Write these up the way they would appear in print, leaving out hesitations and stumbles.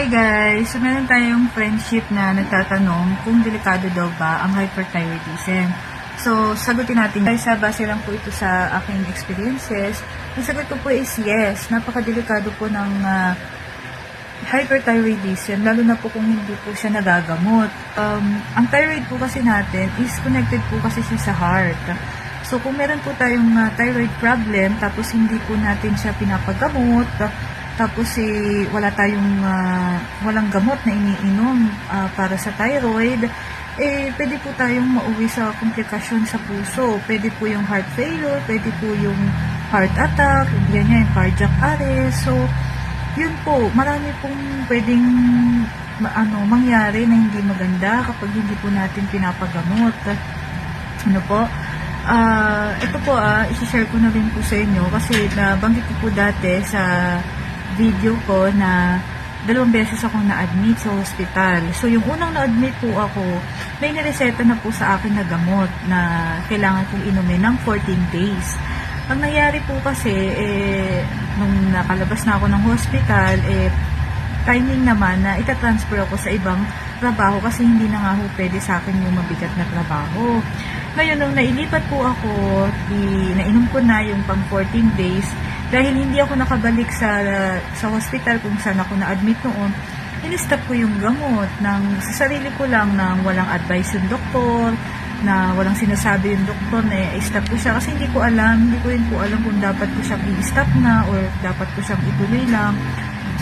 guys, so meron tayong friendship na nagtatanong kung delikado daw ba ang hyperthyroidism. So, sagutin natin guys, base lang po ito sa aking experiences. Ang sagot ko po is yes, napakadelikado po ng hyperthyroidism, lalo na po kung hindi po siya nagagamot. Ang thyroid po kasi natin is connected po kasi siya sa heart. So, kung meron po tayong thyroid problem, tapos hindi po natin siya pinapagamot, tapos wala tayong walang gamot na iniinom para sa thyroid, pwede po tayong mauwi sa komplikasyon sa puso. Pwede po yung heart failure, pwede po yung heart attack, yan yung cardiac arrest. So, yun po, marami pong pwedeng mangyari na hindi maganda kapag hindi po natin pinapagamot. Ano po? Ito po, isi-share ko na rin po sa inyo kasi nabanggit ko po dati sa video ko na 2 beses akong na-admit sa hospital. So, yung unang na-admit po ako, may nireseta na po sa akin na gamot na kailangan kong inumin ng 14 days. Ang nangyari po kasi, nung nakalabas na ako ng hospital, timing naman na itatransfer ako sa ibang trabaho kasi hindi na nga ho pwede sa akin yung mabigat na trabaho. Ngayon, nung nailipat po ako, nainom ko na yung pang 14 days, dahil hindi ako nakabalik sa hospital kung saan ako na-admit noon, in-stop ko yung gamot sa sarili ko lang nang walang advice yung doktor, na walang sinasabi yung doktor na i-stop ko siya kasi hindi ko rin po alam kung dapat ko siyang i-stop na or dapat ko siyang ituloy lang.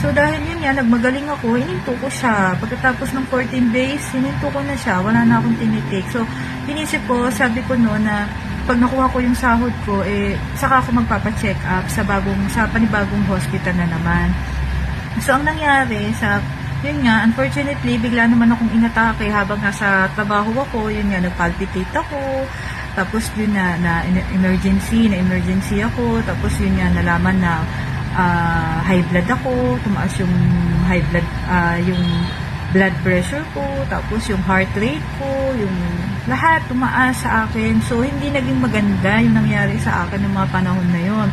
So dahil yun nga, nagmagaling ako, hininto ko siya. Pagkatapos ng 14 days, hininto ko na siya, wala na akong tinitake. So inisip ko, sabi ko no na pag nakuha ko yung sahod ko, saka ako magpapa-check up sa panibagong hospital na naman. So, ang nangyari, yun nga, unfortunately, bigla naman akong inatake habang nasa trabaho ako, yun nga, nagpalpitate ako, tapos yun na emergency ako, tapos yun nga, nalaman na high blood ako, tumaas yung yung blood pressure ko, tapos yung heart rate ko, yung lahat tumaas sa akin. So, hindi naging maganda yung nangyari sa akin ng mga panahon na yon.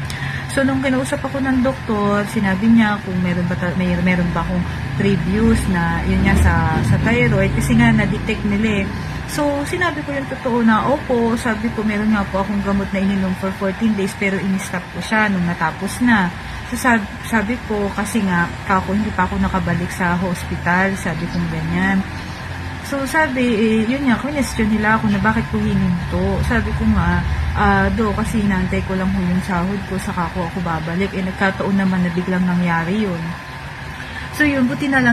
So, nung kinausap ako ng doktor, sinabi niya kung meron ba akong previous na yun nga sa thyroid kasi nga na-detect nila. So, sinabi ko yung totoo na opo, sabi ko meron nga po akong gamot na ininom for 14 days pero in-stop ko siya nung natapos na. So, sabi ko kasi nga hindi pa ako nakabalik sa hospital, sabi kong ganyan. So, sabi, yun nga, question nila ako na bakit ko hininto. Sabi ko nga, kasi inaantay ko lang yung sahod ko, saka ako babalik. Nagkataon naman na biglang nangyari yun. So, yun, buti na lang